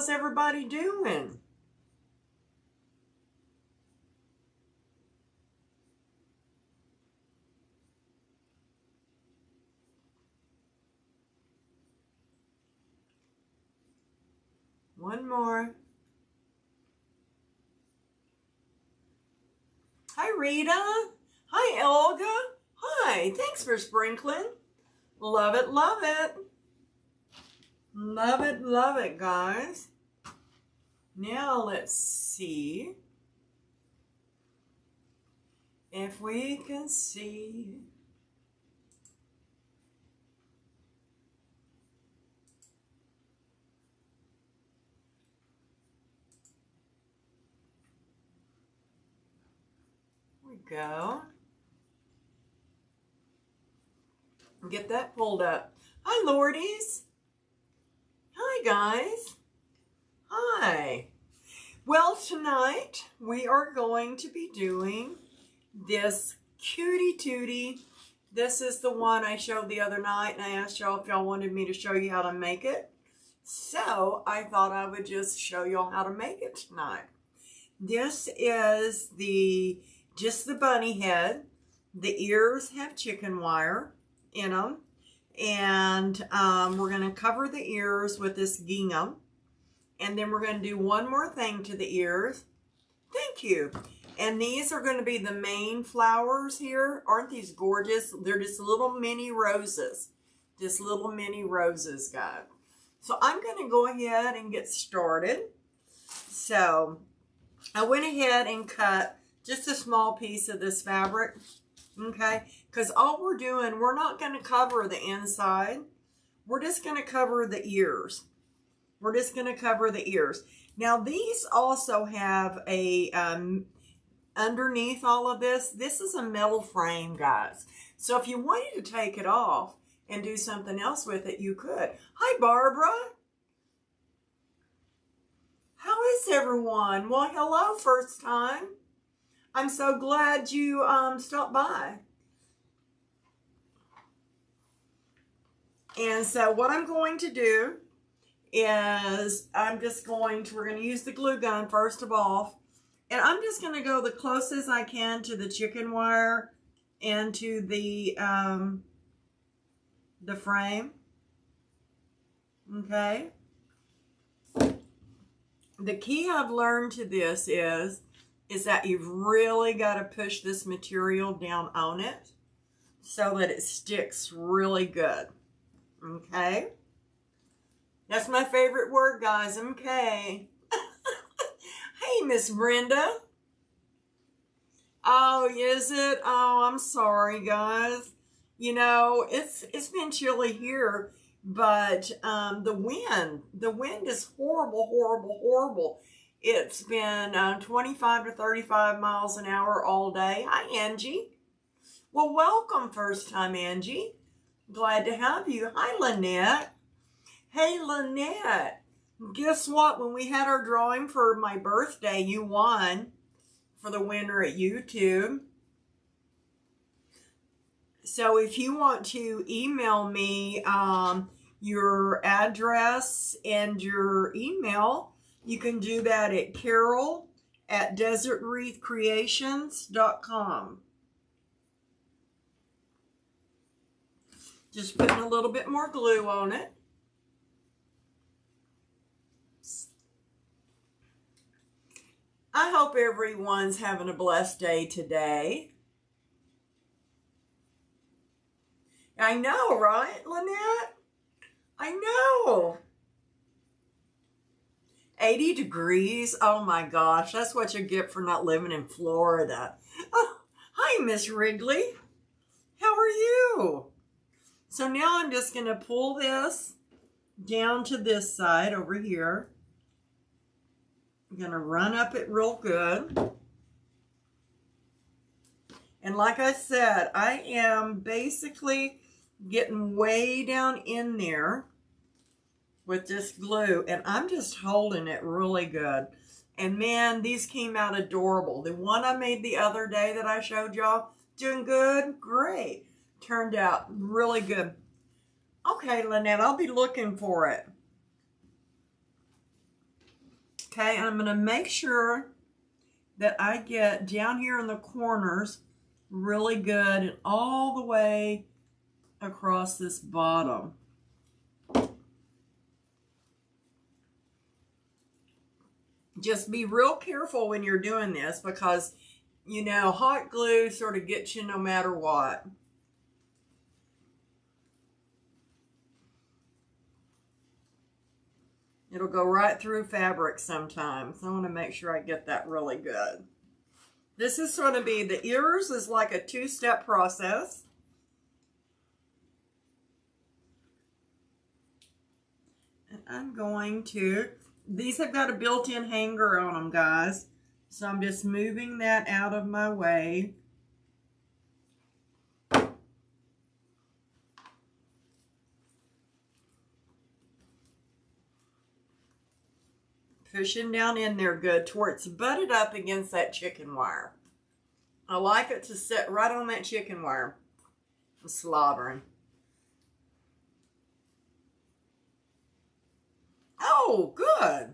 How's everybody doing? One more. Hi, Rita. Hi, Olga. Hi. Thanks for sprinkling. Love it, love it. Love it, guys. Now let's see if we can see. There we go. Get that pulled up. Hi, Lordies. Hi, guys. Hi. Well, tonight we are going to be doing this cutie tootie. This is the one I showed the other night, and I asked y'all if y'all wanted me to show you how to make it. So I thought I would just show y'all how to make it tonight. This is just the bunny head. The ears have chicken wire in them. And we're going to cover the ears with this gingham. And then we're going to do one more thing to the ears. Thank you. And these are going to be the main flowers here. Aren't these gorgeous? They're just little mini roses. Just little mini roses, guys. So I'm going to go ahead and get started. So I went ahead and cut just a small piece of this fabric. Okay, because all we're doing, we're not going to cover the inside. We're just going to cover the ears. We're just going to cover the ears. Now, these also have a, underneath all of this is a metal frame, guys. So if you wanted to take it off and do something else with it, you could. Hi, Barbara. How is everyone? Well, hello, first time. I'm so glad you stopped by. And so what I'm going to do is we're going to use the glue gun first of all. And I'm just going to go the closest I can to the chicken wire and to the frame. Okay. The key I've learned to this is that you've really got to push this material down on it so that it sticks really good. Okay? That's my favorite word, guys. Okay. Hey, Miss Brenda. Oh, is it? Oh, I'm sorry, guys. You know, it's been chilly here, but the wind is horrible, horrible, horrible. It's been 25 to 35 miles an hour all day. Hi, Angie. Well, welcome first time, Angie. Glad to have you. Hi, Lynette. Hey, Lynette. Guess what? When we had our drawing for my birthday, you won for the winner at YouTube. So if you want to email me your address and your email, you can do that at carol@desertwreathcreations.com. Just putting a little bit more glue on it. I hope everyone's having a blessed day today. I know, right, Lynette? I know. 80 degrees? Oh my gosh, that's what you get for not living in Florida. Oh, hi, Miss Wrigley. How are you? So now I'm just going to pull this down to this side over here. I'm going to run up it real good. And like I said, I am basically getting way down in there with this glue, and I'm just holding it really good. And man, these came out adorable. The one I made the other day that I showed y'all, doing good, great. Turned out really good. Okay, Lynette, I'll be looking for it. Okay, and I'm going to make sure that I get down here in the corners really good and all the way across this bottom. Just be real careful when you're doing this because, you know, hot glue sort of gets you no matter what. It'll go right through fabric sometimes. I want to make sure I get that really good. This is going to be, the ears is like a two-step process. And I'm going to, these have got a built-in hanger on them, guys. So I'm just moving that out of my way. Pushing down in there good to where it's butted up against that chicken wire. I like it to sit right on that chicken wire. I'm slobbering. Oh, good.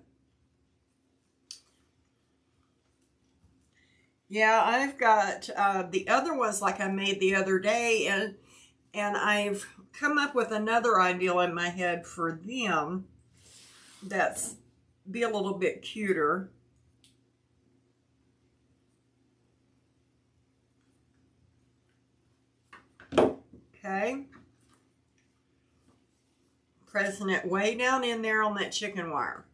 Yeah, I've got the other ones like I made the other day, and I've come up with another idea in my head for them that's be a little bit cuter. Okay. Pressing it way down in there on that chicken wire.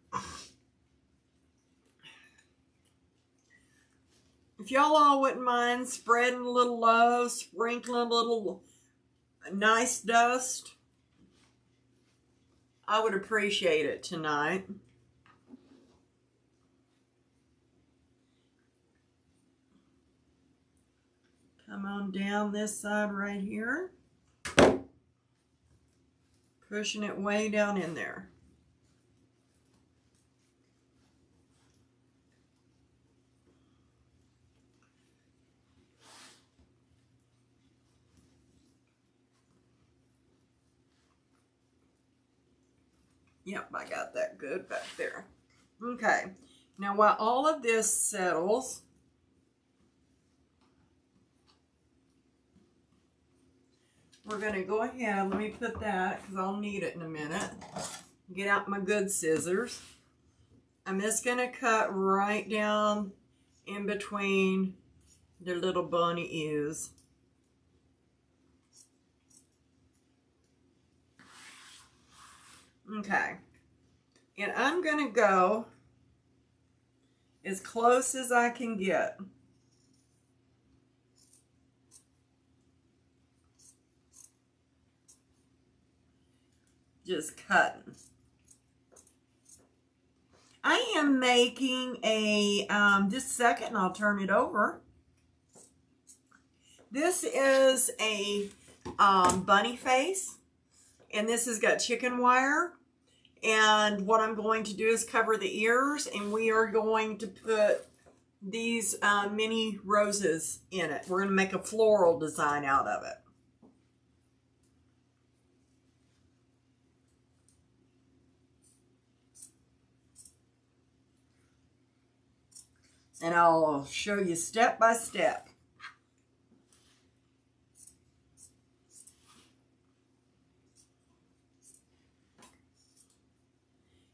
If y'all all wouldn't mind spreading a little love, sprinkling a little nice dust, I would appreciate it tonight. Come on down this side right here. Pushing it way down in there. Yep, I got that good back there. Okay, now while all of this settles, we're going to go ahead, let me put that because I'll need it in a minute. Get out my good scissors. I'm just going to cut right down in between the little bunny ears. Okay, and I'm going to go as close as I can get. Just cutting. I am making a, just a second, I'll turn it over. This is a bunny face, and this has got chicken wire. And what I'm going to do is cover the ears, and we are going to put these mini roses in it. We're going to make a floral design out of it. And I'll show you step by step.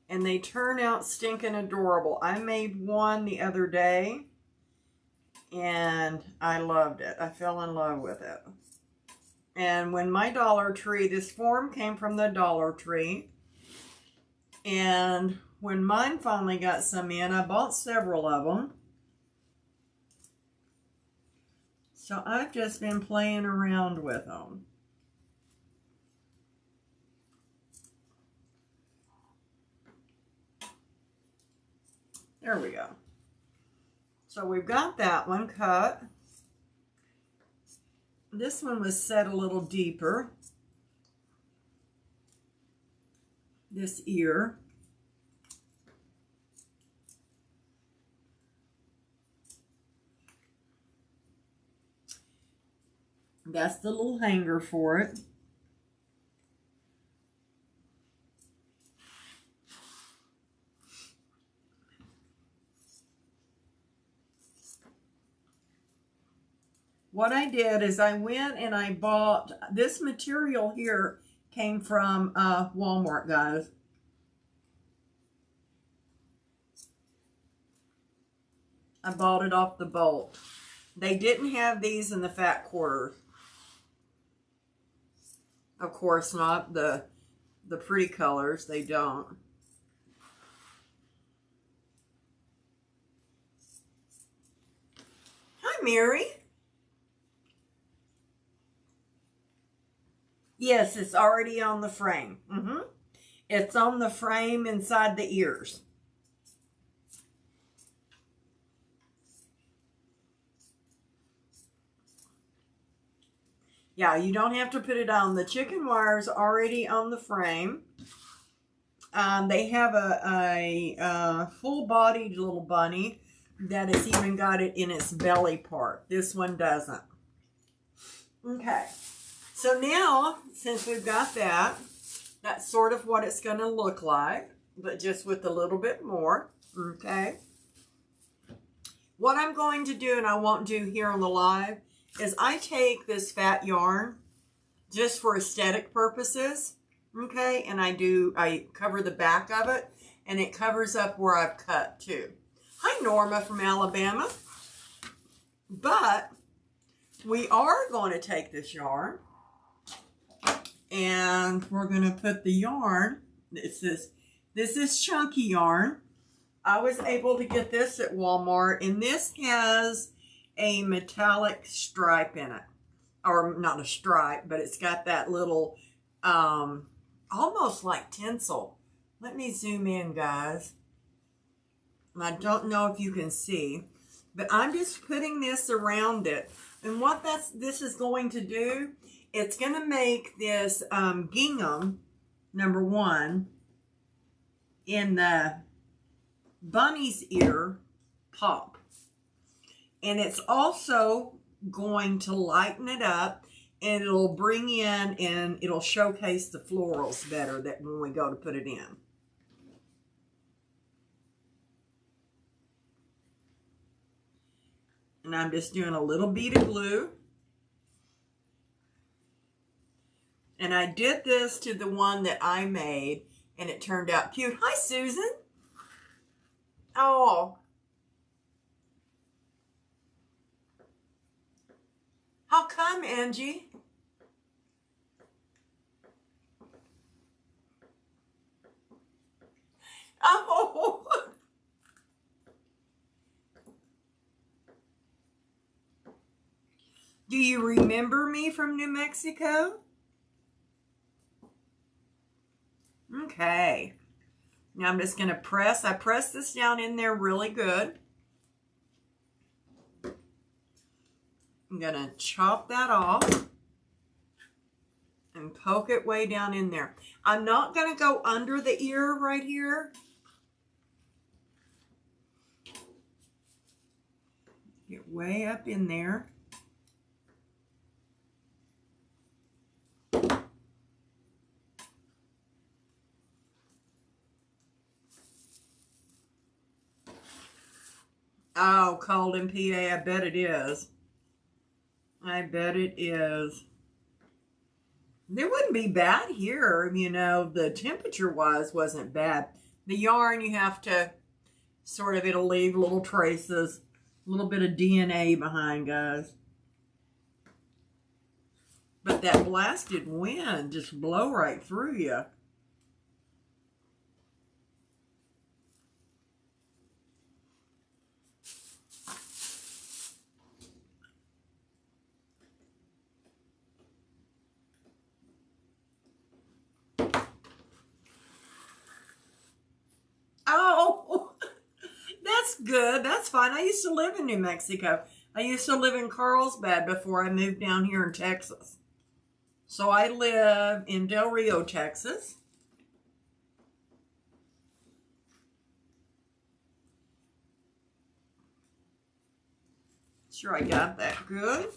And they turn out stinking adorable. I made one the other day, and I loved it. I fell in love with it. And when my Dollar Tree, this form came from the Dollar Tree, and when mine finally got some in, I bought several of them. So I've just been playing around with them. There we go. So we've got that one cut. This one was set a little deeper. This ear. That's the little hanger for it. what I did is I went and I bought this material here. Came from Walmart, guys. I bought it off the bolt. They didn't have these in the fat quarters. Of course not the pretty colors. They don't. Hi, Mary. Yes, it's already on the frame. It's on the frame inside the ears. Yeah, you don't have to put it on. The chicken wire's already on the frame. They have a full-bodied little bunny that has even got it in its belly part. This one doesn't. Okay. So now, since we've got that, that's sort of what it's going to look like, but just with a little bit more, okay? What I'm going to do, and I won't do here on the live, is I take this fat yarn just for aesthetic purposes, okay? And I cover the back of it, and it covers up where I've cut too. Hi, Norma from Alabama. But we are going to take this yarn, and we're going to put the yarn, this is chunky yarn. I was able to get this at Walmart, and this has a metallic stripe in it. Or not a stripe, but it's got that little, almost like tinsel. Let me zoom in, guys. I don't know if you can see, but I'm just putting this around it. And what this is going to do, it's going to make this gingham, number one, in the bunny's ear pop. And it's also going to lighten it up, and it'll bring in and it'll showcase the florals better that when we go to put it in. And I'm just doing a little bead of glue. And I did this to the one that I made, and it turned out cute. Hi, Susan. Oh. How come, Angie? Oh. Do you remember me from New Mexico? Okay. Now I'm just going to press. I press this down in there really good. I'm going to chop that off and poke it way down in there. I'm not going to go under the ear right here. Get way up in there. Oh, cold in PA, I bet it is. I bet it is. It wouldn't be bad here, you know, the temperature-wise wasn't bad. The yarn, you have to sort of, it'll leave little traces, a little bit of DNA behind, guys. But that blasted wind just blow right through you. Oh, that's good. That's fine. I used to live in New Mexico. I used to live in Carlsbad before I moved down here in Texas. So I live in Del Rio, Texas. Sure, I got that good.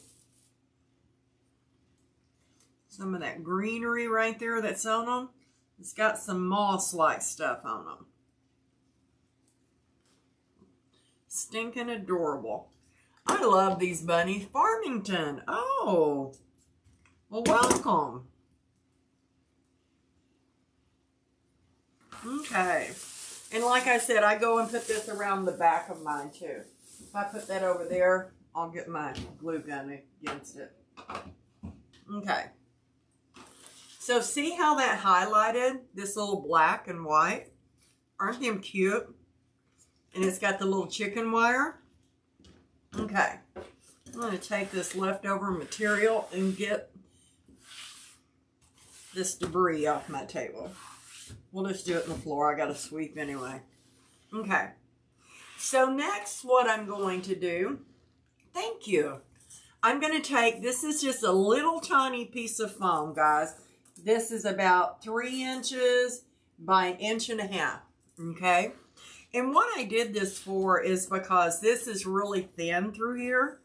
Some of that greenery right there that's on them. It's got some moss-like stuff on them. Stinking adorable. I I love these bunnies. Farmington. Oh, well, welcome. Okay. And like I said, I go and put this around the back of mine too. If I put that over there, I'll get my glue gun against it. Okay. So see how that highlighted this little black and white? Aren't them cute? And it's got the little chicken wire. Okay. I'm going to take this leftover material and get this debris off my table. We'll just do it on the floor. I got to sweep anyway. Okay. So next, what I'm going to do, thank you. I'm going to take, this is just a little tiny piece of foam, guys. This is about 3 inches by 1.5 inches. Okay. And what I did this for is because this is really thin through here.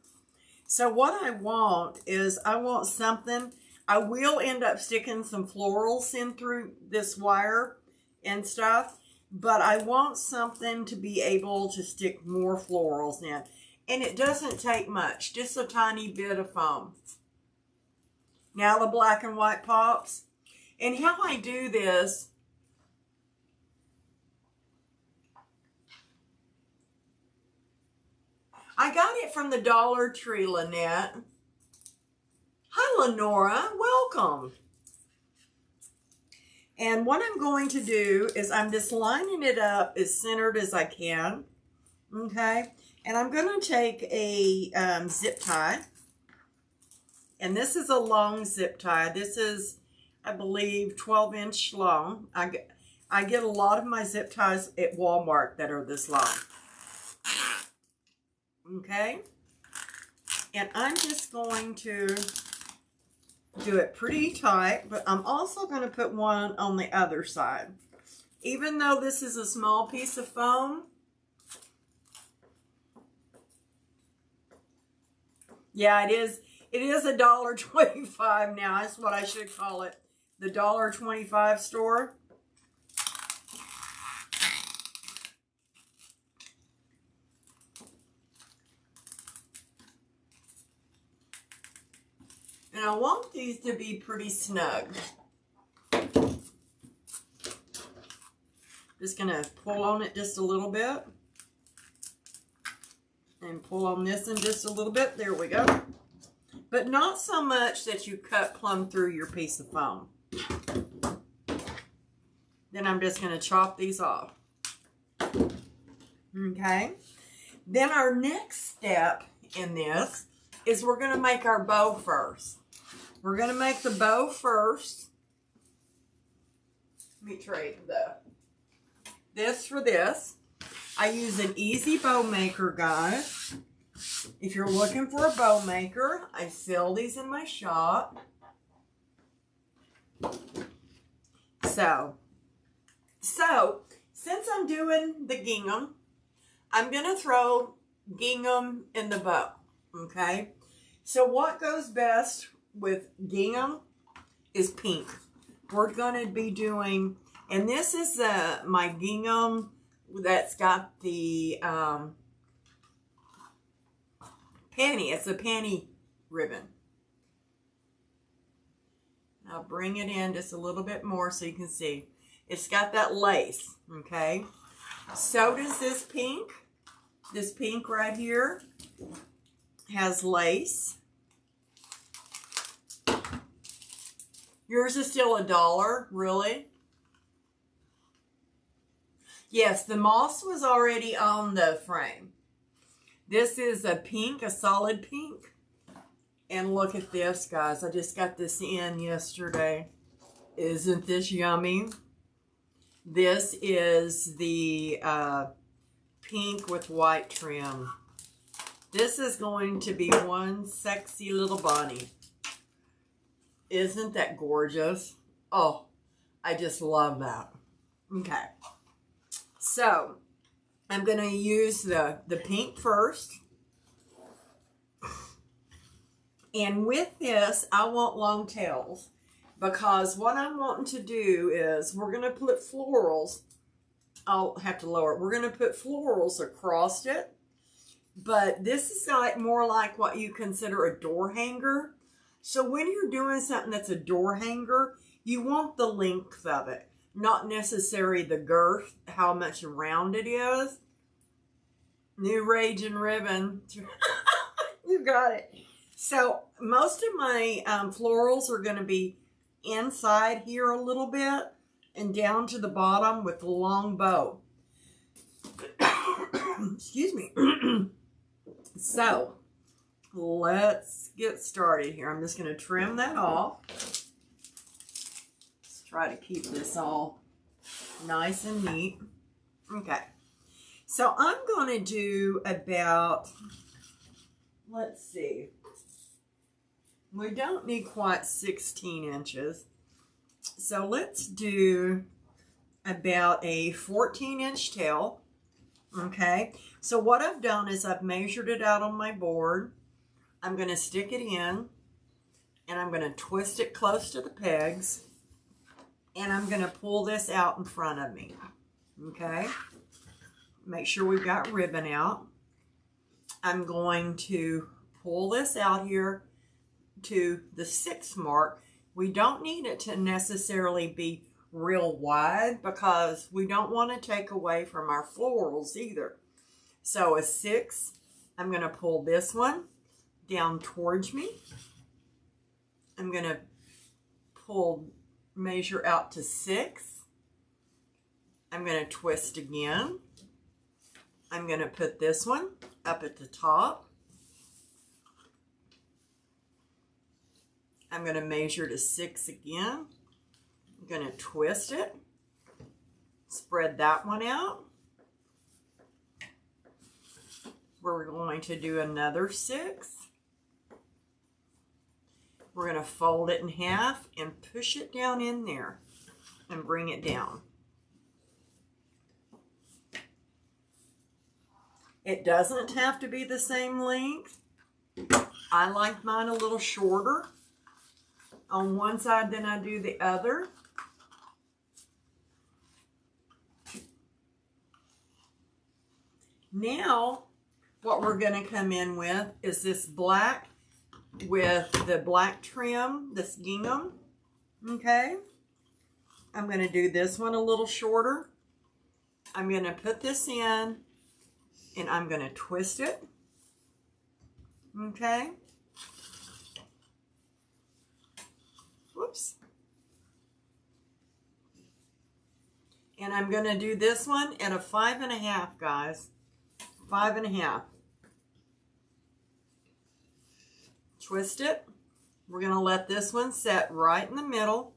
So what I want is, I want something, I will end up sticking some florals in through this wire and stuff, but I want something to be able to stick more florals in. And it doesn't take much, just a tiny bit of foam. Now the black and white pops. And how I do this, I got it from the Dollar Tree, Lynette. Hi, Lenora. Welcome. And what I'm going to do is I'm just lining it up as centered as I can. Okay. And I'm going to take a zip tie. And this is a long zip tie. This is, I believe, 12-inch long. I get a lot of my zip ties at Walmart that are this long. Okay. And I'm just going to do it pretty tight, but I'm also going to put one on the other side. Even though this is a small piece of foam, yeah, it is $1.25 now. That's what I should call it. The $1.25 store. And I want these to be pretty snug. Just going to pull on it just a little bit. And pull on this in just a little bit. There we go. But not so much that you cut plumb through your piece of foam. Then I'm just going to chop these off. Okay. Then our next step in this is we're going to make our bow first. We're going to make the bow first. Let me trade this for this. I use an easy bow maker, guys. If you're looking for a bow maker, I sell these in my shop. So since I'm doing the gingham, I'm going to throw gingham in the bow. Okay. So what goes best with gingham is pink. We're going to be doing, and this is my gingham that's got the penny. It's a penny ribbon. I'll bring it in just a little bit more so you can see. It's got that lace, okay? So does this pink. This pink right here has lace. Yours is still $1, really? Yes, the moss was already on the frame. This is a pink, a solid pink. And look at this, guys. I just got this in yesterday. Isn't this yummy? This is the pink with white trim. This is going to be one sexy little bunny. Isn't that gorgeous? Oh, I just love that. Okay. So, I'm going to use the pink first. And with this, I want long tails. Because what I'm wanting to do is, we're going to put florals. I'll have to lower it. We're going to put florals across it. but this is like more like what you consider a door hanger. So when you're doing something that's a door hanger, you want the length of it, not necessarily the girth, how much round it is. New Raging Ribbon. You got it. So most of my florals are going to be inside here a little bit and down to the bottom with the long bow. Excuse me. So let's get started here. I'm just going to trim that off. Let's try to keep this all nice and neat. Okay. So I'm going to do about, let's see, we don't need quite 16 inches. So let's do about a 14-inch tail. Okay, so what I've done is I've measured it out on my board. I'm going to stick it in, and I'm going to twist it close to the pegs, and I'm going to pull this out in front of me. Okay, make sure we've got ribbon out. I'm going to pull this out here to the 6 mark. We don't need it to necessarily be real wide because we don't want to take away from our florals either. So a 6, I'm going to pull this one down towards me. I'm going to measure out to 6. I'm going to twist again. I'm going to put this one up at the top. I'm going to measure to 6 again. I'm going to twist it, spread that one out. We're going to do another 6. We're going to fold it in half and push it down in there and bring it down. It doesn't have to be the same length. I like mine a little shorter on one side than I do the other. Now, what we're going to come in with is this black with the black trim, this gingham. Okay. I'm going to do this one a little shorter. I'm going to put this in and I'm going to twist it. Okay. Whoops. And I'm going to do this one at a 5.5, guys. 5.5. Twist it. We're going to let this one set right in the middle.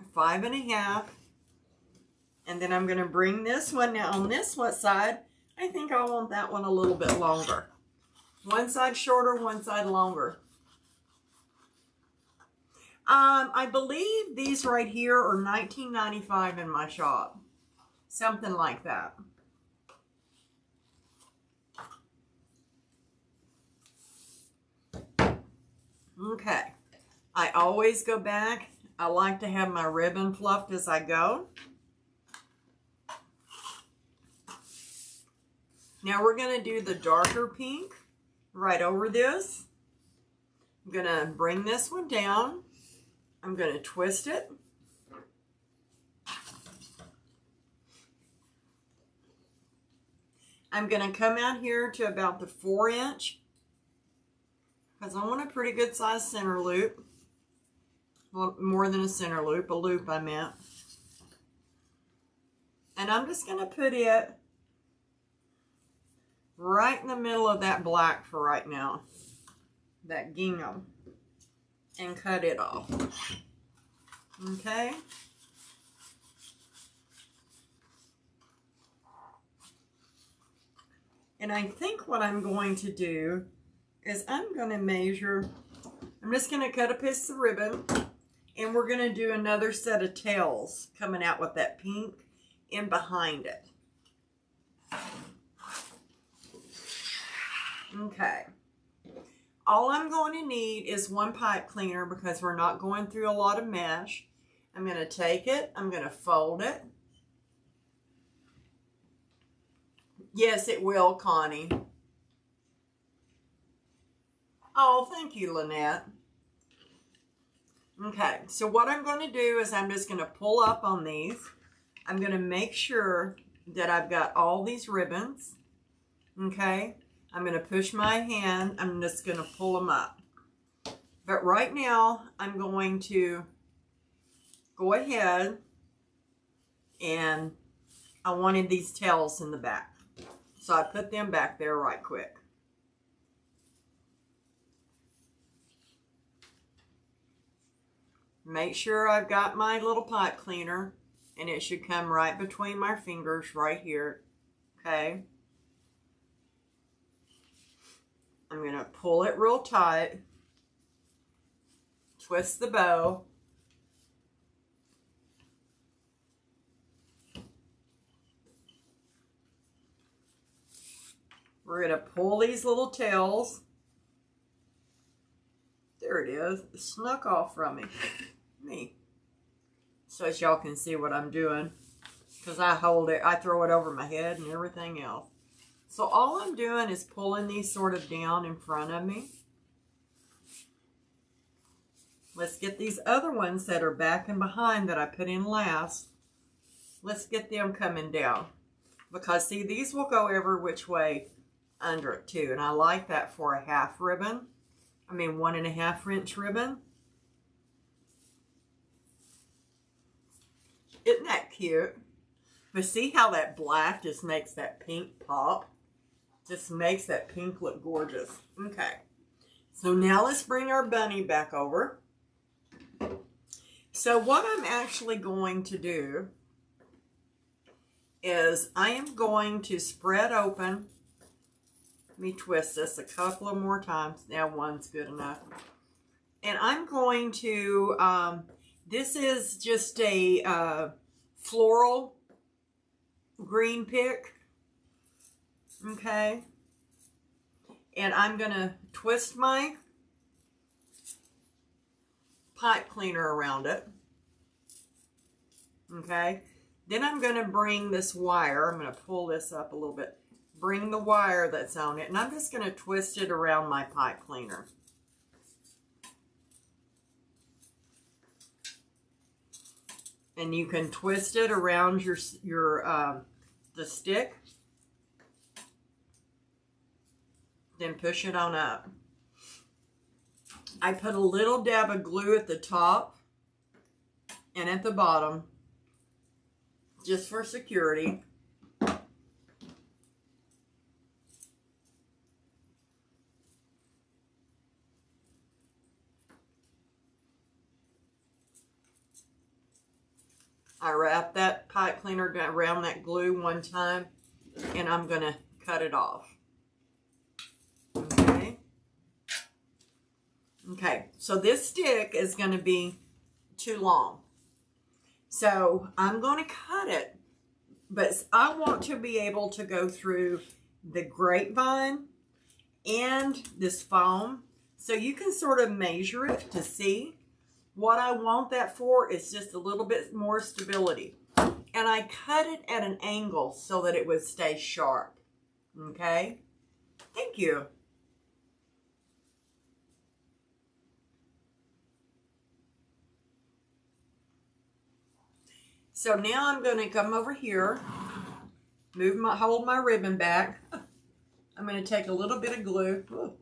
A 5.5. And then I'm going to bring this one now on this one side. I think I want that one a little bit longer. One side shorter, one side longer. I believe these right here are $19.95 in my shop. Something like that. Okay. I always go back. I like to have my ribbon fluffed as I go. Now we're going to do the darker pink right over this. I'm going to bring this one down. I'm going to twist it. I'm going to come out here to about the 4-inch because I want a pretty good size center loop. Well, more than a center loop, a loop I meant. And I'm just going to put it right in the middle of that black for right now, that gingham, and cut it off. Okay. And I think what I'm going to do is I'm going to measure, I'm just going to cut a piece of ribbon, and we're going to do another set of tails coming out with that pink in behind it. Okay. All I'm going to need is one pipe cleaner because we're not going through a lot of mesh. I'm going to take it, I'm going to fold it, Yes, it will, Connie. Oh, thank you, Lynette. Okay, so what I'm going to do is I'm just going to pull up on these. I'm going to make sure that I've got all these ribbons. Okay, I'm going to push my hand. I'm just going to pull them up. But right now, I'm going to go ahead and I wanted these tails in the back. So I put them back there right quick. Make sure I've got my little pipe cleaner, and it should come right between my fingers right here. Okay. I'm going to pull it real tight, twist the bow, we're going to pull these little tails. There it is. It snuck off from me. So as y'all can see what I'm doing, because I hold it, I throw it over my head and everything else. So all I'm doing is pulling these sort of down in front of me. Let's get these other ones that are back and behind that I put in last. Let's get them coming down. Because see, these will go every which way under it too. And I like that for a half ribbon. I mean 1.5 inch ribbon. Isn't that cute? But see how that black just makes that pink pop? Just makes that pink look gorgeous. Okay. So now let's bring our bunny back over. So what I'm actually going to do is I am going to spread open. Let me twist this a couple of more times. Now one's good enough. And I'm going to, this is just a floral green pick. Okay. And I'm going to twist my pipe cleaner around it. Okay. Then I'm going to bring this wire. I'm going to pull this up a little bit. Bring the wire that's on it. And I'm just going to twist it around my pipe cleaner. And you can twist it around the stick. Then push it on up. I put a little dab of glue at the top and at the bottom, just for security. I wrap that pipe cleaner around that glue one time, and I'm going to cut it off. Okay. Okay, so this stick is going to be too long. So I'm going to cut it, but I want to be able to go through the grapevine and this foam. So you can sort of measure it to see. What I want that for is just a little bit more stability. And I cut it at an angle so that it would stay sharp. Okay? Thank you. So now I'm going to come over here, hold my ribbon back. I'm going to take a little bit of glue. Ooh.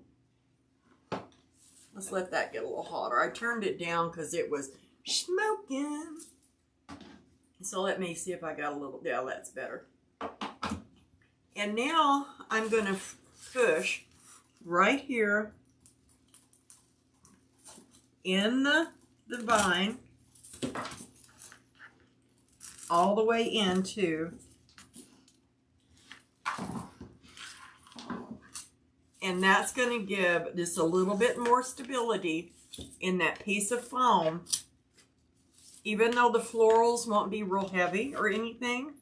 Let's let that get a little hotter. I turned it down because it was smoking. So let me see if I got a little, yeah, that's better. And now I'm going to push right here in the vine all the way into, and that's going to give just a little bit more stability in that piece of foam, even though the florals won't be real heavy or anything.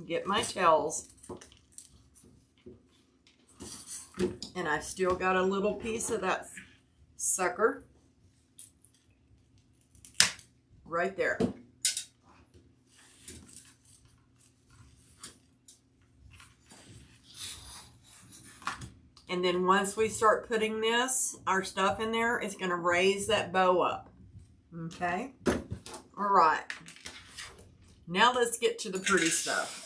Get my tails. And I still got a little piece of that sucker. Right there. And then once we start putting our stuff in there, it's going to raise that bow up. Okay? All right. Now let's get to the pretty stuff.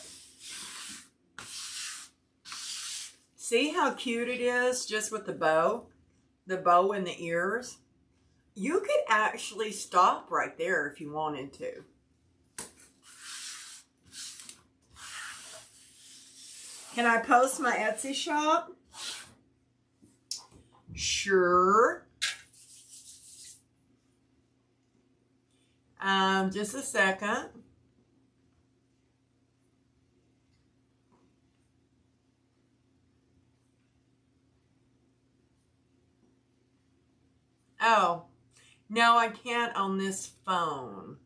See how cute it is just with the bow? The bow and the ears? You could actually stop right there if you wanted to. Can I post my Etsy shop? Sure. Just a second. Oh, no, I can't on this phone.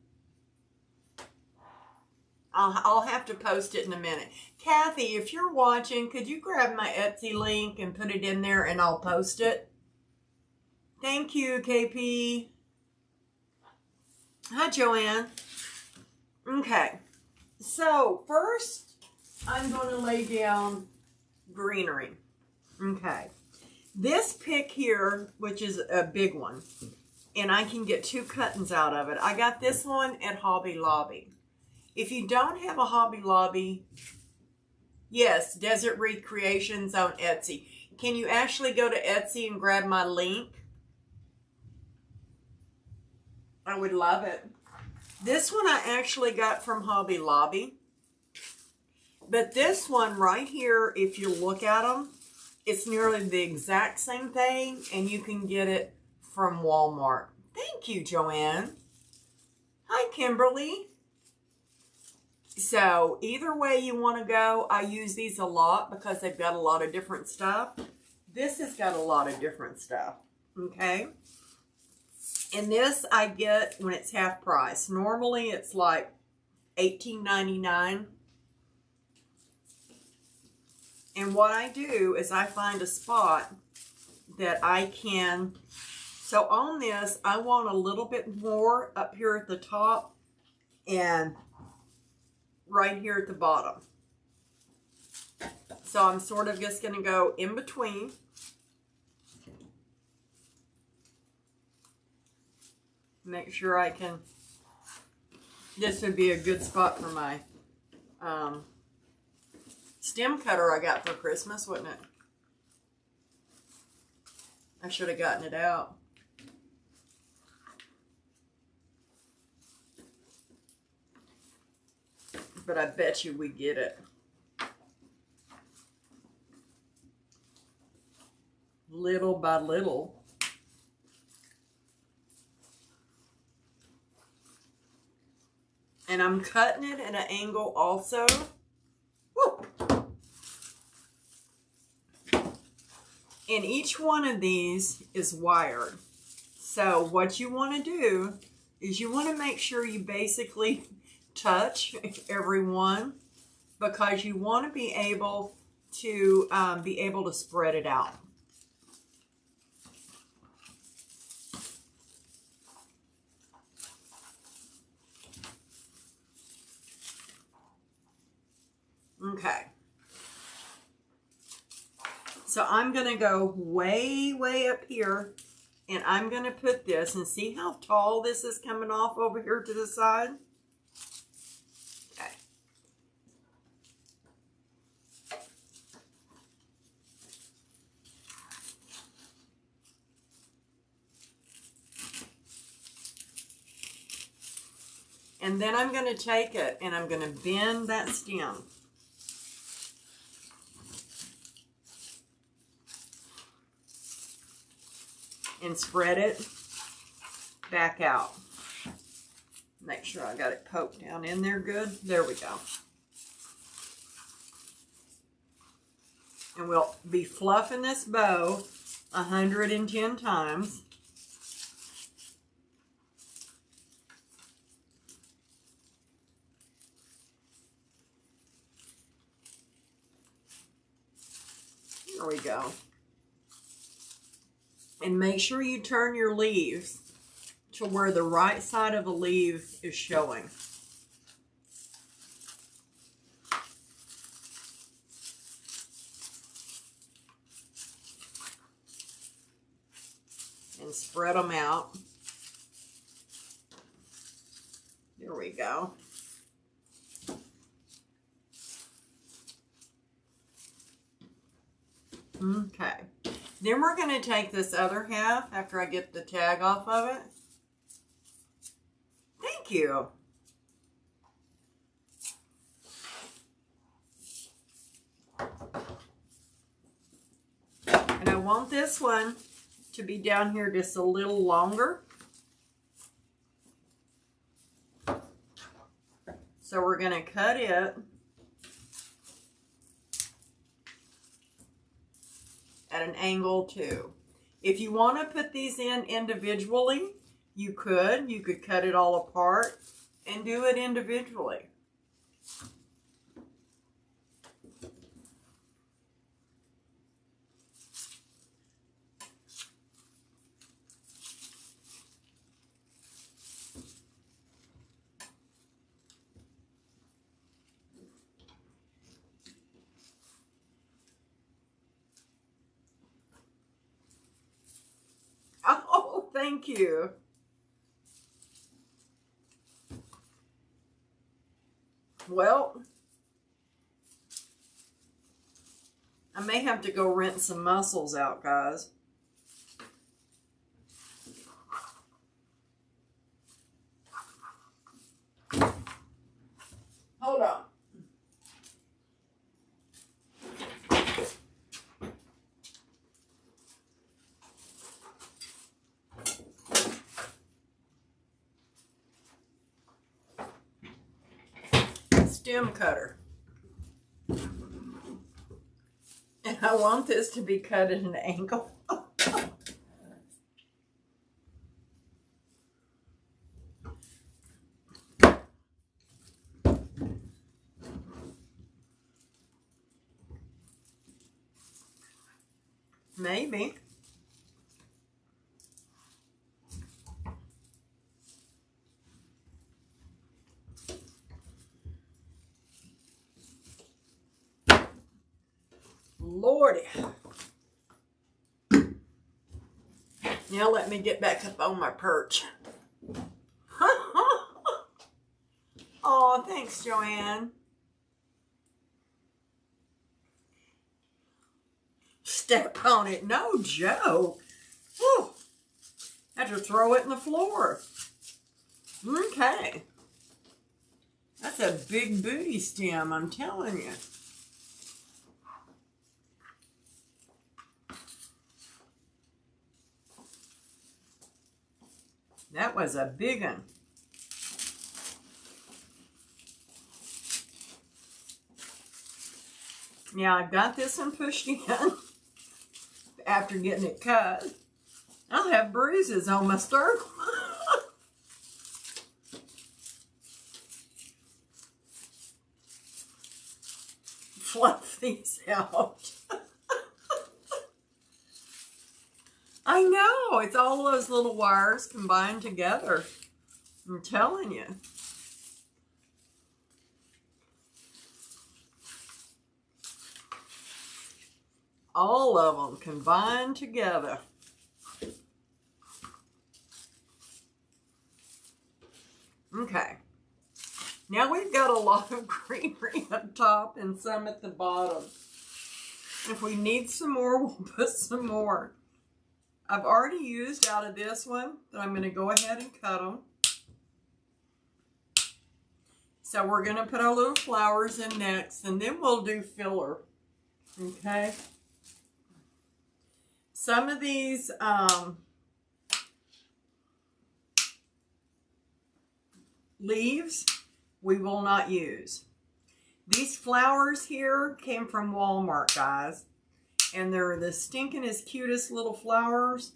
I'll have to post it in a minute. Kathy, if you're watching, could you grab my Etsy link and put it in there and I'll post it? Thank you, KP. Hi, Joanne. Okay, so first I'm going to lay down greenery. Okay, this pick here, which is a big one, and I can get 2 cuttings out of it. I got this one at Hobby Lobby. If you don't have a Hobby Lobby, yes, Desert Recreations on Etsy. Can you actually go to Etsy and grab my link? I would love it. This one I actually got from Hobby Lobby. But this one right here, if you look at them, it's nearly the exact same thing, and you can get it from Walmart. Thank you, Joanne. Hi, Kimberly. So either way you want to go, I use these a lot because they've got a lot of different stuff. This has got a lot of different stuff, okay? And this I get when it's half price. Normally it's like $18.99. And what I do is I find a spot that I can, so on this, I want a little bit more up here at the top and right here at the bottom. So I'm sort of just going to go in between. Make sure I can, this would be a good spot for my stem cutter I got for Christmas, wouldn't it? I should have gotten it out. But I bet you we get it. Little by little. And I'm cutting it at an angle also. Woo! And each one of these is wired. So what you want to do is you want to make sure you basically touch every one, because you want to be able to spread it out. Okay. So I'm going to go way, way up here, and I'm going to put this, and see how tall this is coming off over here to the side? Okay. And then I'm going to take it, and I'm going to bend that stem. And spread it back out. Make sure I got it poked down in there good. There we go. And we'll be fluffing this bow 110 times. There we go. And make sure you turn your leaves to where the right side of the leaf is showing. And spread them out. There we go. Okay. Then we're going to take this other half after I get the tag off of it. Thank you. And I want this one to be down here just a little longer. So we're going to cut it at an angle too. If you want to put these in individually, you could. You could cut it all apart and do it individually. Oh, thank you. Well, I may have to go rinse some mussels out, guys. Hold on. Stem cutter. And I want this to be cut at an angle. Maybe. Lordy. Now let me get back up on my perch. Oh, thanks, Joanne. Step on it. No joke. Whew. Had to throw it in the floor. Okay. That's a big booty stem, I'm telling you. That was a big one. Now I've got this one pushed in after getting it cut. I'll have bruises on my sternum. Fluff these out. I know, it's all those little wires combined together. I'm telling you. All of them combined together. Okay. Now we've got a lot of greenery up top and some at the bottom. If we need some more, we'll put some more. I've already used out of this one, but I'm going to go ahead and cut them. So we're going to put our little flowers in next, and then we'll do filler. Okay? Some of these leaves we will not use. These flowers here came from Walmart, guys. And they're the stinkingest, cutest little flowers.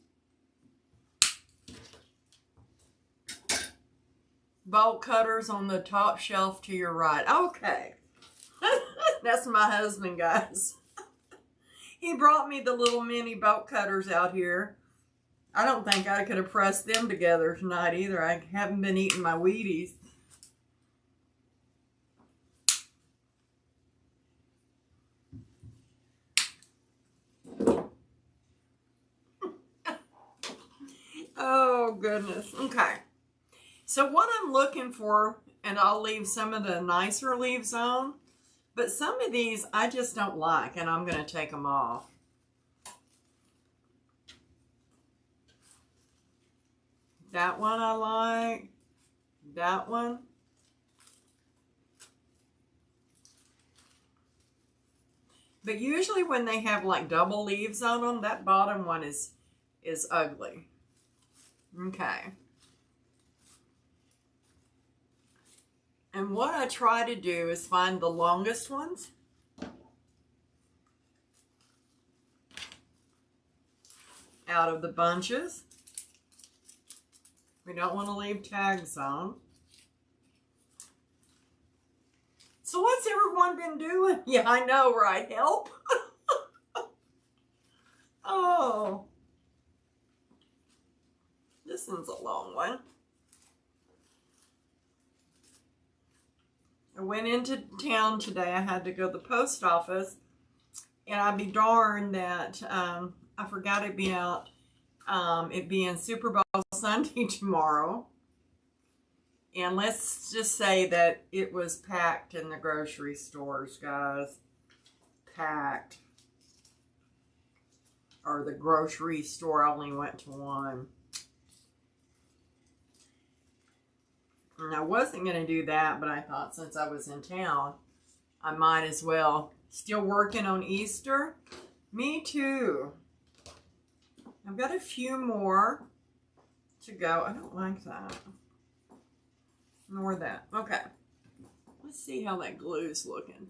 Bolt cutters on the top shelf to your right. Okay. That's my husband, guys. He brought me the little mini bolt cutters out here. I don't think I could have pressed them together tonight either. I haven't been eating my Wheaties. Oh, goodness. Okay. So what I'm looking for, and I'll leave some of the nicer leaves on, but some of these I just don't like, and I'm going to take them off. That one I like. That one. But usually when they have like double leaves on them, that bottom one is ugly. Okay. And what I try to do is find the longest ones. Out of the bunches. We don't want to leave tags on. So what's everyone been doing? Yeah, I know, right? Help. Oh. This one's a long one. I went into town today. I had to go to the post office. And I'd be darned that I forgot it being out. It being Super Bowl Sunday tomorrow. And let's just say that it was packed in the grocery stores, guys. Packed. Or the grocery store, I only went to one. And I wasn't going to do that, but I thought since I was in town, I might as well. Still working on Easter? Me too. I've got a few more to go. I don't like that. Nor that. Okay. Let's see how that glue's looking.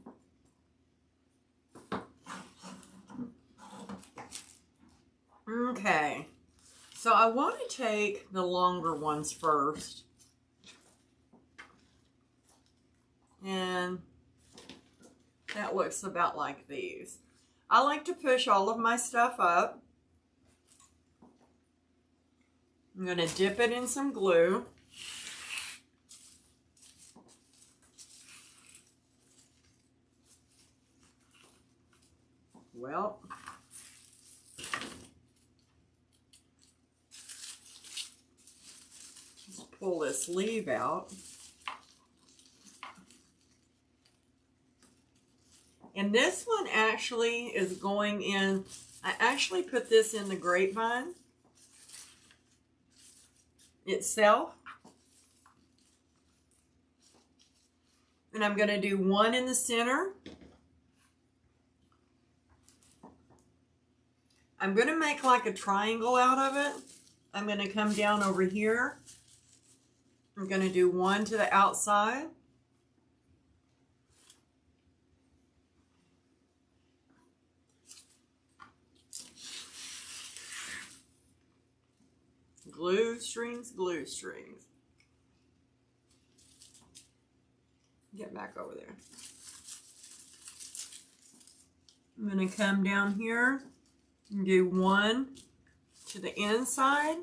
Okay. So I want to take the longer ones first. And that looks about like these. I like to push all of my stuff up. I'm going to dip it in some glue. Well, let's pull this leaf out. And this one actually is going in, I actually put this in the Grapevine itself. And I'm going to do one in the center. I'm going to make like a triangle out of it. I'm going to come down over here. I'm going to do one to the outside. Glue strings, glue strings. Get back over there. I'm going to come down here and do one to the inside.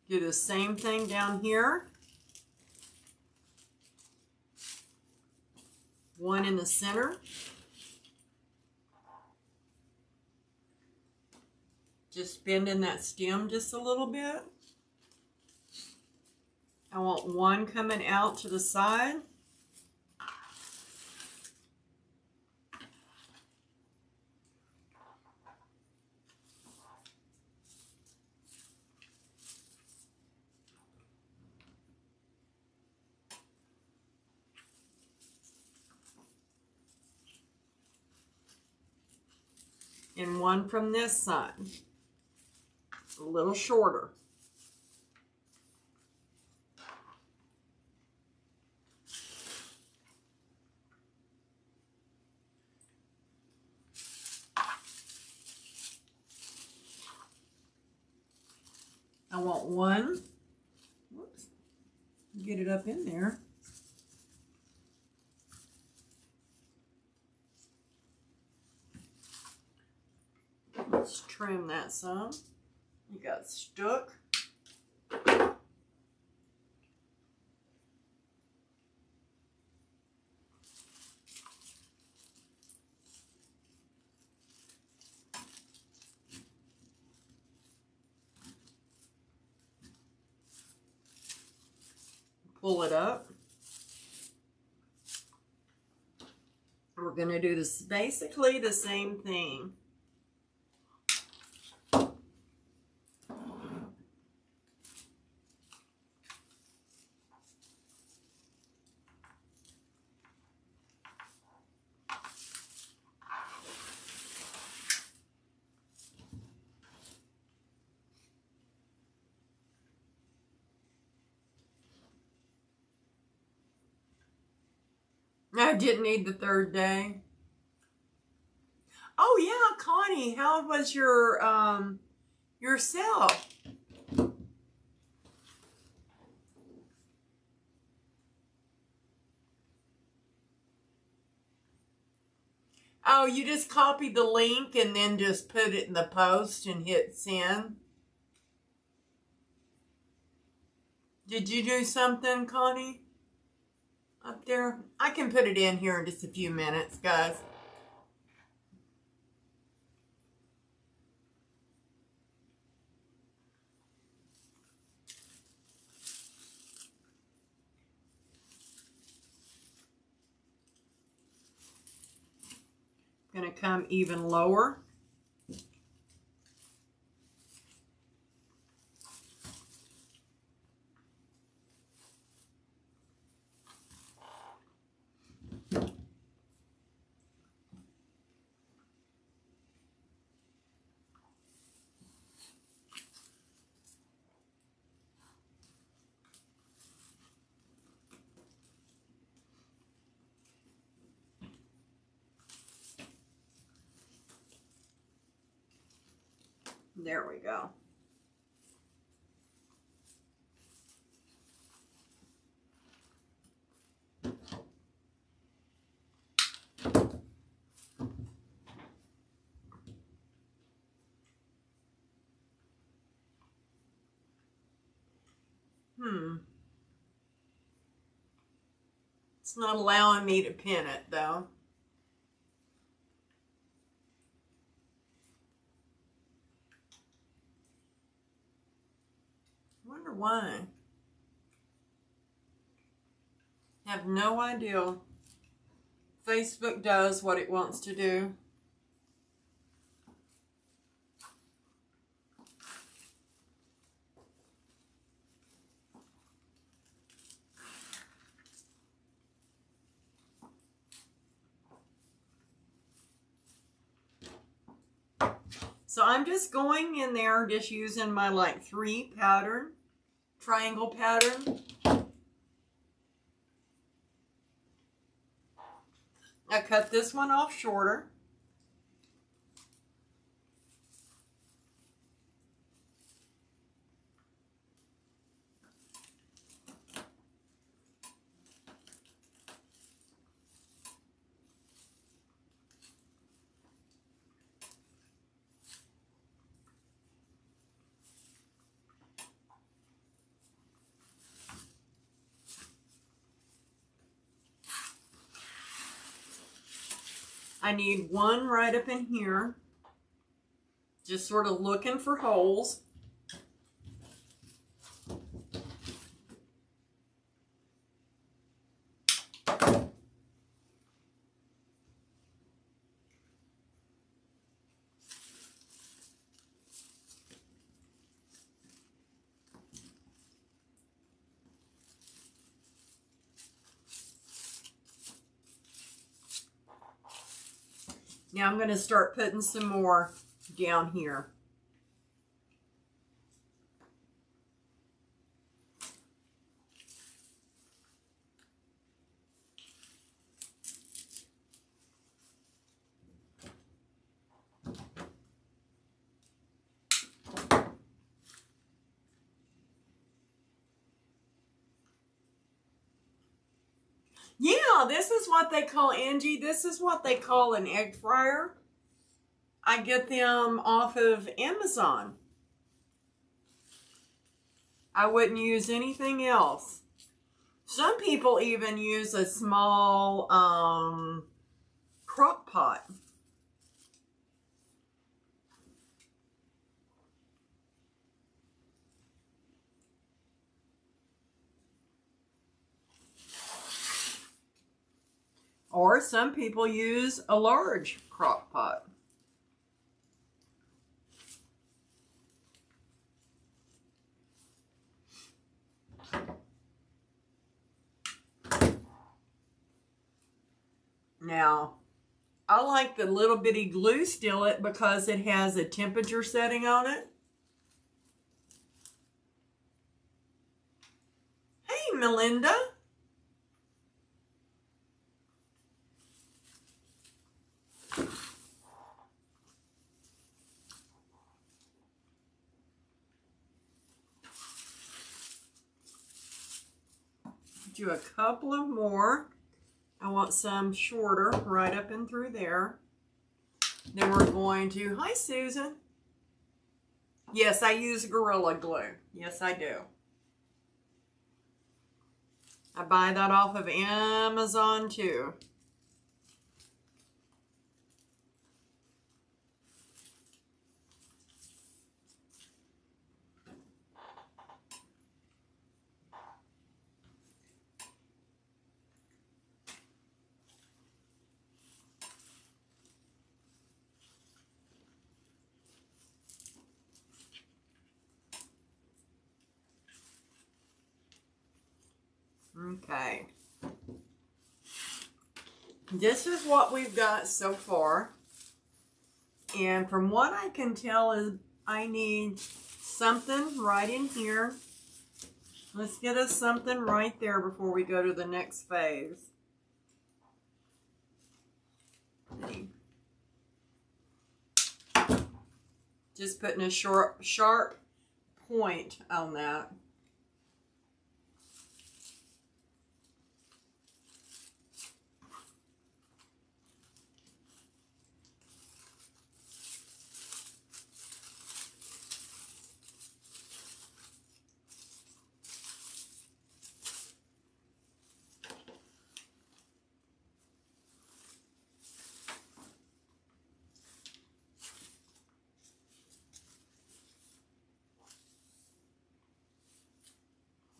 Do the same thing down here. One in the center. Just bending that stem just a little bit. I want one coming out to the side. And one from this side, a little shorter. I want one. Whoops. Get it up in there. Let's trim that some. You got stuck. Pull it up. We're going to do this basically the same thing. I didn't need the third day. Oh yeah, Connie, how was your cell? Oh, you just copied the link and then just put it in the post and hit send? Did you do something, Connie? Up there? I can put it in here in just a few minutes, guys. Gonna come even lower. There we go. It's not allowing me to pin it though. Wonder why. Have no idea. Facebook does what it wants to do. So I'm just going in there, just using my like 3 pattern, triangle pattern. I cut this one off shorter. I need one right up in here, just sort of looking for holes. Now I'm going to start putting some more down here. Yeah, this is what they call, Angie, this is what they call an egg fryer. I get them off of Amazon. I wouldn't use anything else. Some people even use a small crock pot. Or some people use a large crock pot. Now, I like the little bitty glue skillet because it has a temperature setting on it. Hey, Melinda. Do a couple of more. I want some shorter right up and through there. Then we're going to, hi Susan. Yes, I use Gorilla Glue. Yes, I do. I buy that off of Amazon too. Okay. This is what we've got so far. And from what I can tell is I need something right in here. Let's get us something right there before we go to the next phase. Just putting a sharp point on that.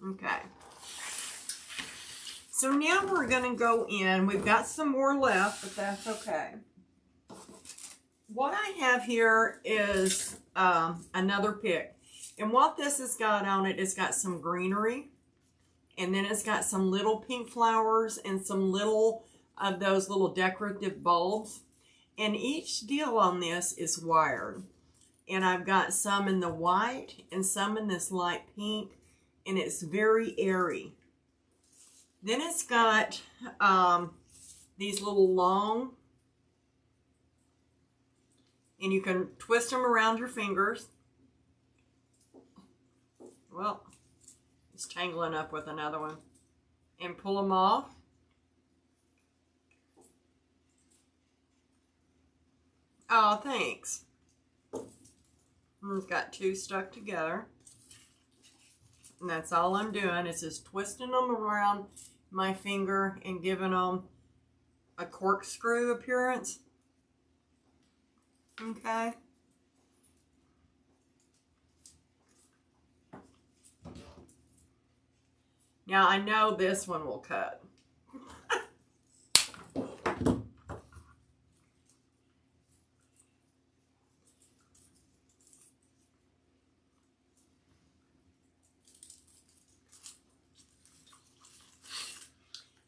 Okay. So now we're going to go in. We've got some more left, but that's okay. What I have here is another pick. And what this has got on it, it's got some greenery. And then it's got some little pink flowers and some little of those little decorative bulbs. And each deal on this is wired. And I've got some in the white and some in this light pink. And it's very airy. Then it's got these little long, and you can twist them around your fingers. Well, it's tangling up with another one. And pull them off. Oh, thanks. We've got two stuck together. And that's all I'm doing is just twisting them around my finger and giving them a corkscrew appearance. Okay. Now I know this one will cut.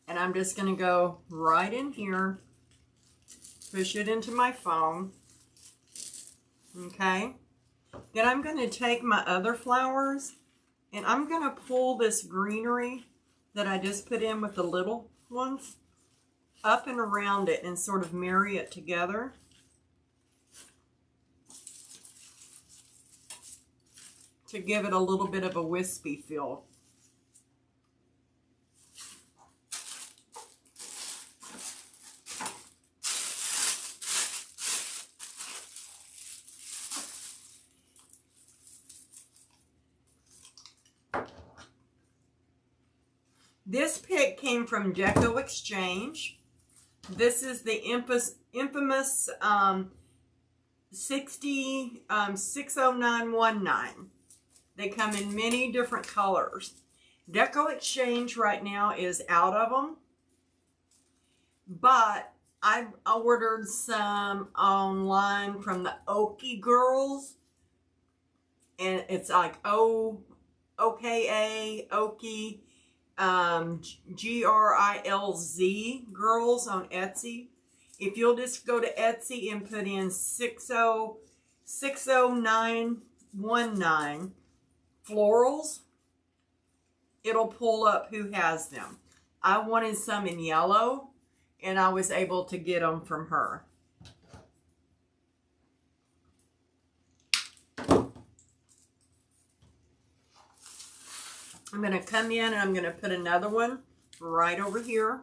And I'm just going to go right in here, push it into my foam. Okay. Then I'm going to take my other flowers and I'm going to pull this greenery that I just put in with the little ones up and around it and sort of marry it together. To give it a little bit of a wispy feel. This pick came from Deco Exchange. This is the infamous 60919. They come in many different colors. Deco Exchange right now is out of them, but I ordered some online from the Okie Girls, and it's like OKA, Okie, GRILZ Girls on Etsy. If you'll just go to Etsy and put in 60919 florals, it'll pull up who has them. I wanted some in yellow, and I was able to get them from her. I'm going to come in and I'm going to put another one right over here.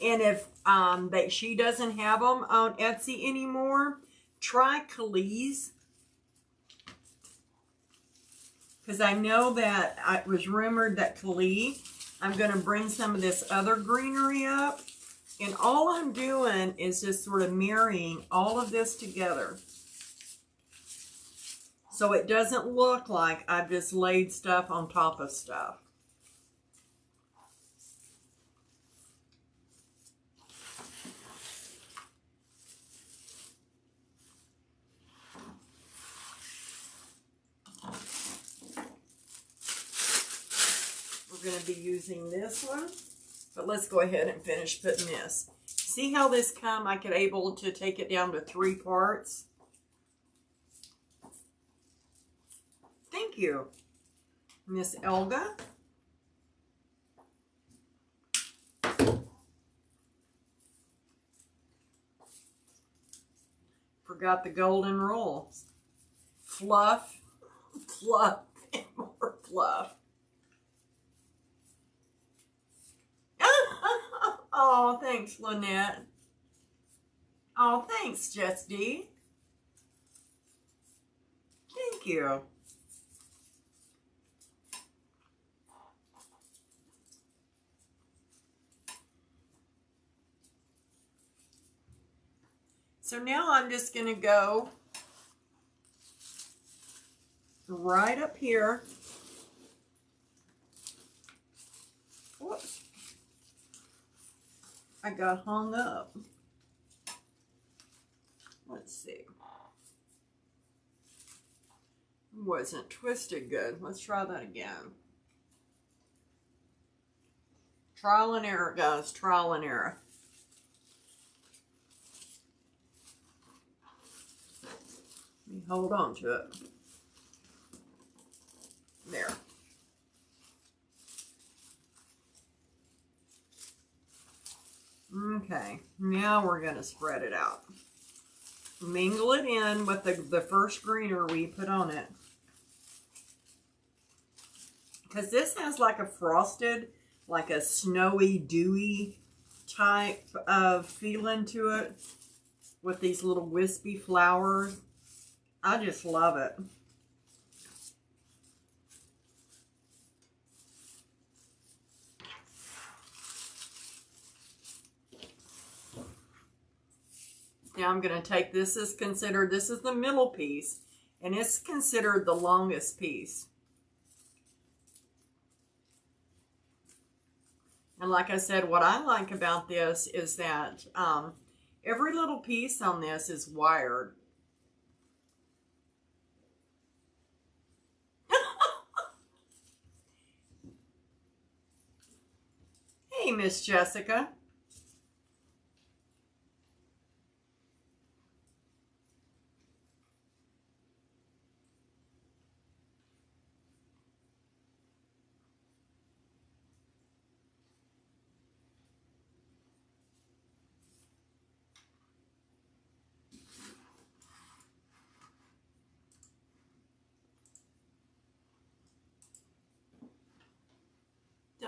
And if she doesn't have them on Etsy anymore, try Khalees. Because I know that it was rumored that Khalees, I'm going to bring some of this other greenery up. And all I'm doing is just sort of marrying all of this together. So it doesn't look like I've just laid stuff on top of stuff. We're going to be using this one, but let's go ahead and finish putting this. See how this come? I could able to take it down to 3 parts. Thank you, Miss Elga. Forgot the golden rule. Fluff, fluff, and more fluff. Oh, thanks, Lynette. Oh, thanks, Jess D. Thank you. So now I'm just going to go right up here. Whoops. I got hung up. Let's see. Wasn't twisted good. Let's try that again. Trial and error, guys. Trial and error. Let me hold on to it. There. Okay, now we're going to spread it out. Mingle it in with the first greenery we put on it. Because this has like a frosted, like a snowy, dewy type of feeling to it. With these little wispy flowers. I just love it. Now I'm going to take this as considered, this is the middle piece, and it's considered the longest piece. And like I said, what I like about this is that every little piece on this is wired. Hey, Miss Jessica.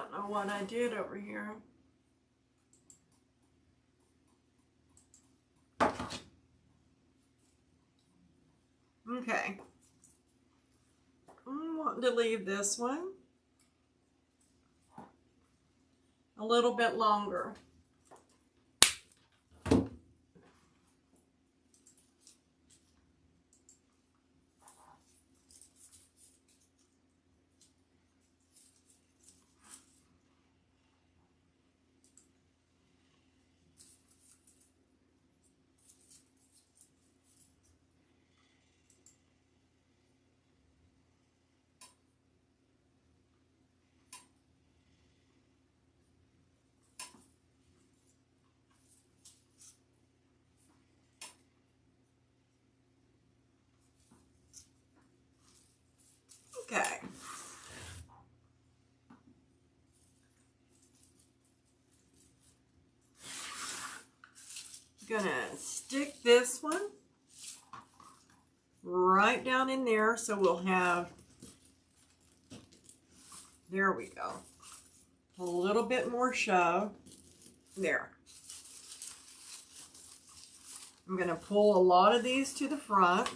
don't know what I did over here. Okay. I'm wanting to leave this one a little bit longer. Okay. Gonna stick this one right down in there so we'll have, there we go, a little bit more show. There. I'm gonna pull a lot of these to the front.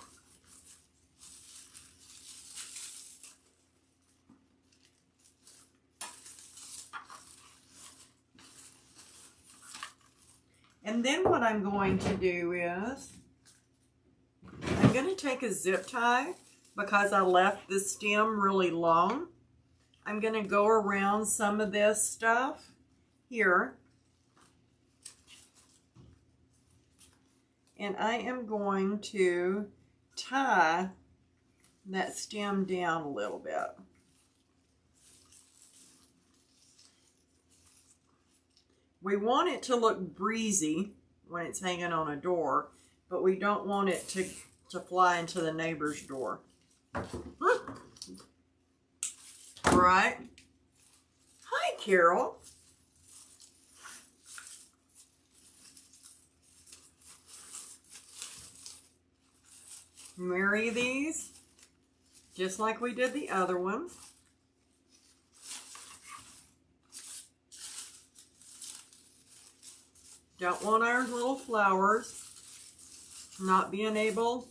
And then what I'm going to do is, I'm going to take a zip tie because I left the stem really long. I'm going to go around some of this stuff here. And I am going to tie that stem down a little bit. We want it to look breezy when it's hanging on a door, but we don't want it to fly into the neighbor's door. Right? Hi, Carol. Marry these just like we did the other ones. Don't want our little flowers not being able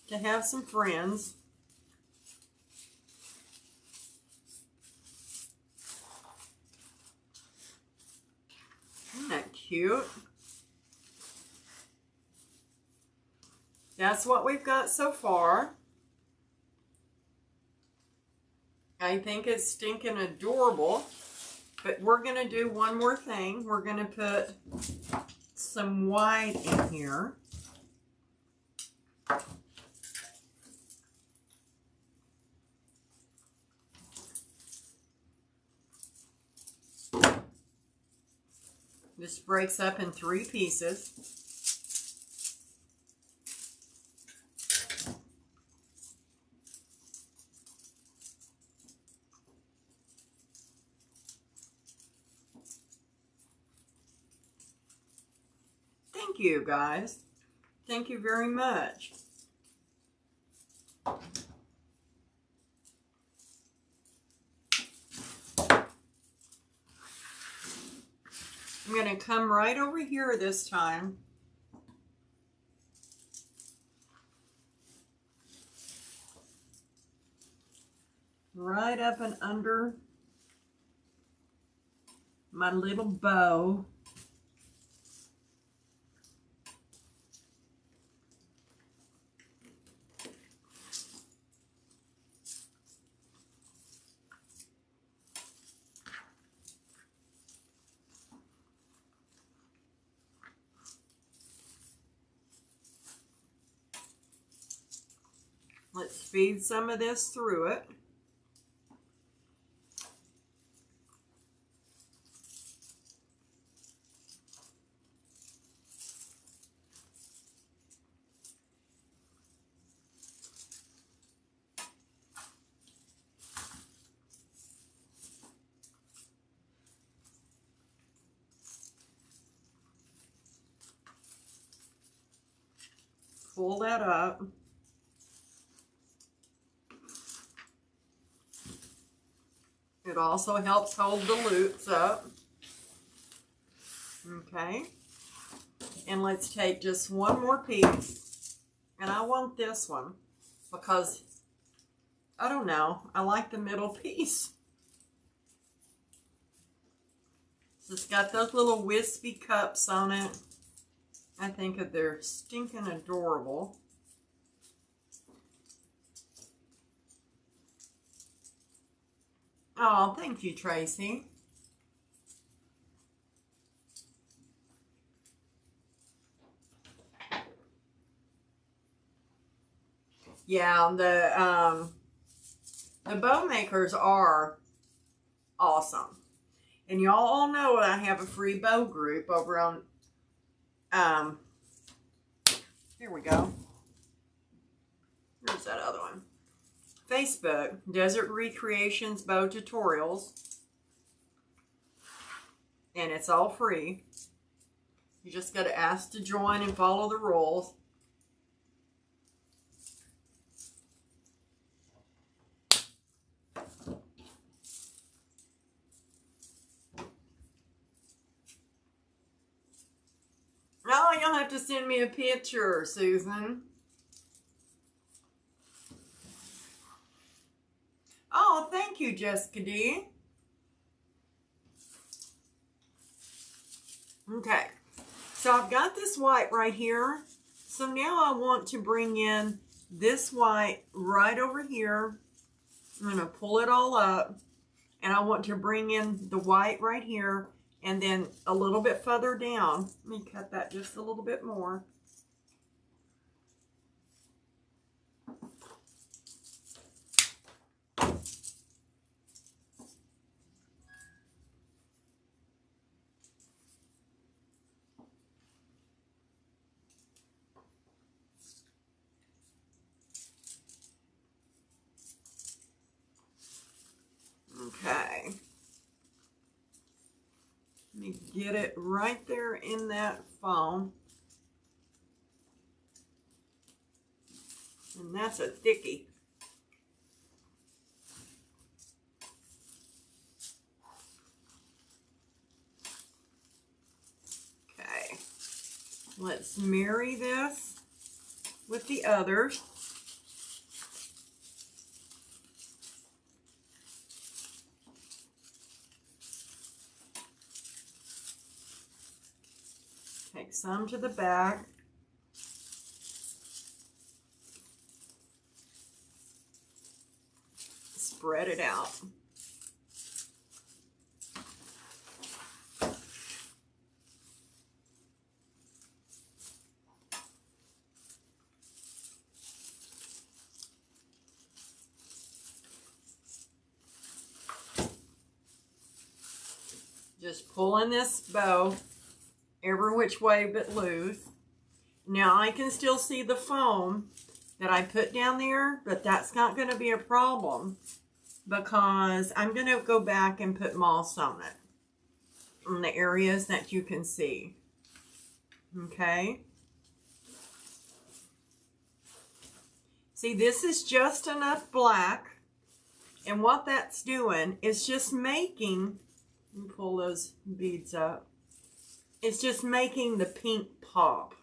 to have some friends. Isn't that cute? That's what we've got so far. I think it's stinking adorable. But we're going to do one more thing. We're going to put some white in here. This breaks up in 3 pieces. Thank you, guys. Thank you very much. I'm going to come right over here this time. Right up and under my little bow. Let's feed some of this through it. Pull that up. It'll also helps hold the loops up. Okay. And let's take just one more piece. And I want this one because, I don't know, I like the middle piece. So it's got those little wispy cups on it. I think that they're stinking adorable. Oh, thank you, Tracy. Yeah, the bow makers are awesome. And y'all all know I have a free bow group over on, here we go. Here's that other one. Facebook, Desert Recreations Bow Tutorials. And it's all free. You just got to ask to join and follow the rules. Oh, you'll have to send me a picture, Susan. Oh, thank you, Jessica D. Okay, so I've got this white right here. So now I want to bring in this white right over here. I'm going to pull it all up. And I want to bring in the white right here. And then a little bit further down. Let me cut that just a little bit more. Okay. Let me get it right there in that foam. And that's a thickie. Okay. Let's marry this with the others. Take some to the back. Spread it out. Just pulling this bow every which way but loose. Now I can still see the foam that I put down there, but that's not going to be a problem because I'm going to go back and put moss on it in the areas that you can see. Okay. See, this is just enough black, and what that's doing is just making, let me pull those beads up, it's just making the pink pop.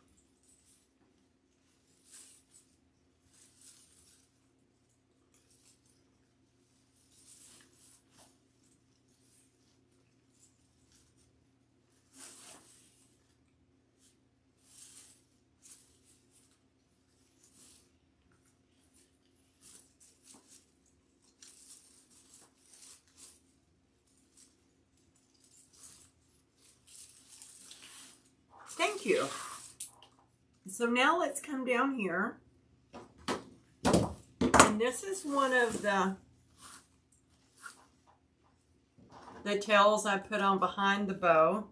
Thank you. So now let's come down here. And this is one of the tails I put on behind the bow.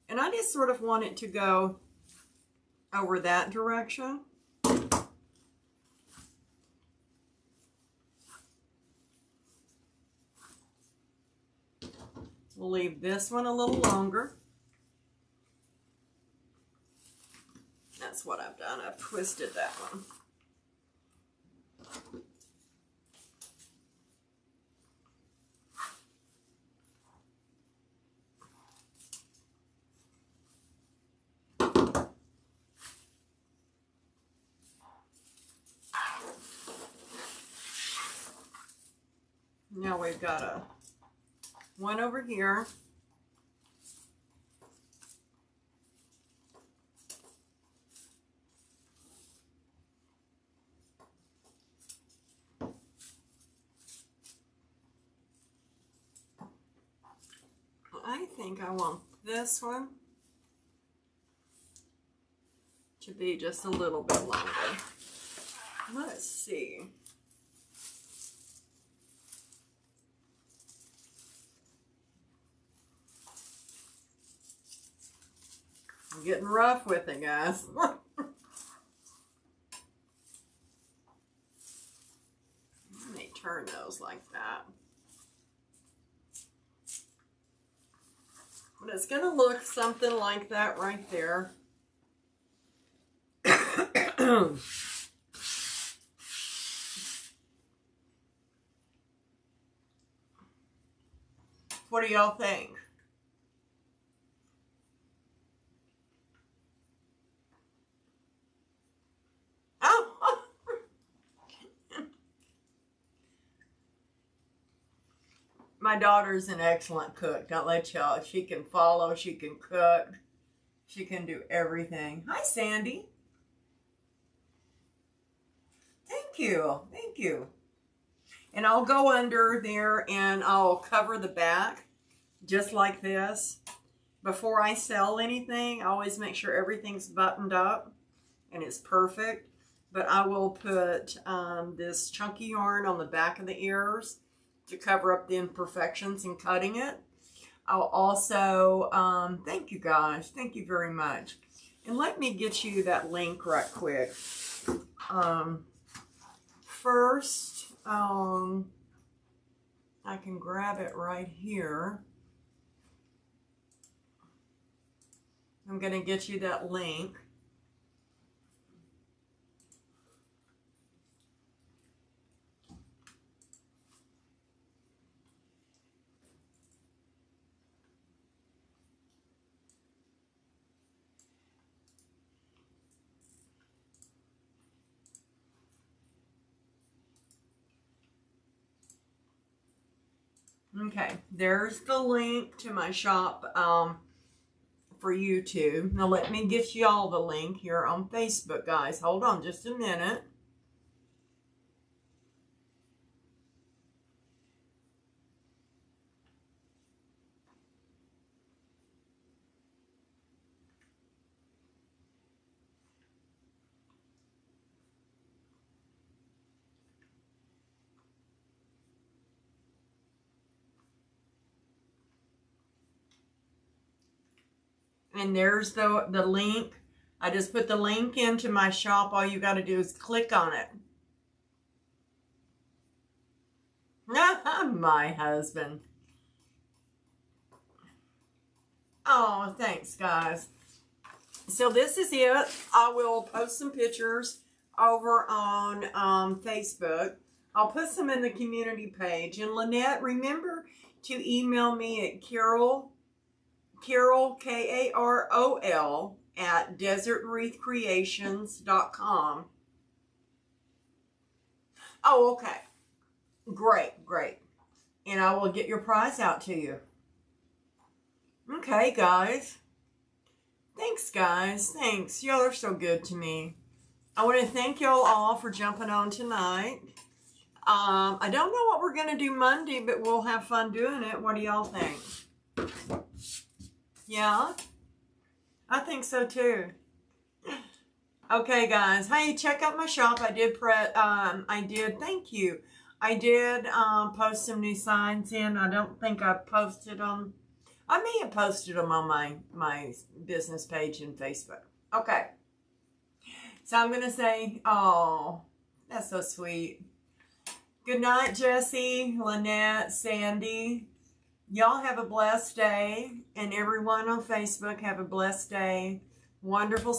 And I just sort of want it to go over that direction. We'll leave this one a little longer. That's what I've done. I've twisted that one. now we've got one over here. I think I want this one to be just a little bit longer. Let's see. I'm getting rough with it, guys. Let me turn those like that. But it's going to look something like that right there. What do y'all think? Oh! My daughter's an excellent cook. Don't let y'all. She can follow. She can cook. She can do everything. Hi, Sandy. Thank you. Thank you. And I'll go under there and I'll cover the back just like this. Before I sell anything, I always make sure everything's buttoned up and it's perfect. But I will put this chunky yarn on the back of the ears to cover up the imperfections in cutting it. I'll also, thank you guys, thank you very much. And let me get you that link right quick. First, I can grab it right here. I'm going to get you that link. Okay, there's the link to my shop for YouTube. Now let me get you all the link here on Facebook, guys. Hold on just a minute. And there's the link. I just put the link into my shop. All you got to do is click on it. My husband. Oh, thanks, guys. So this is it. I will post some pictures over on Facebook. I'll put some in the community page. And Lynette, remember to email me at Carol, K-A-R-O-L, at desertwreathcreations.com. Oh, okay. Great, great. And I will get your prize out to you. Okay, guys. Thanks, guys. Thanks. Y'all are so good to me. I want to thank y'all all for jumping on tonight. I don't know what we're going to do Monday, but we'll have fun doing it. What do y'all think? Yeah? I think so, too. Okay, guys. Hey, check out my shop. I did, thank you. I did post some new signs in. I don't think I posted them. I may have posted them on my business page in Facebook. Okay. So I'm going to say, oh, that's so sweet. Good night, Jessie, Lynette, Sandy. Y'all have a blessed day. And everyone on Facebook, have a blessed day. Wonderful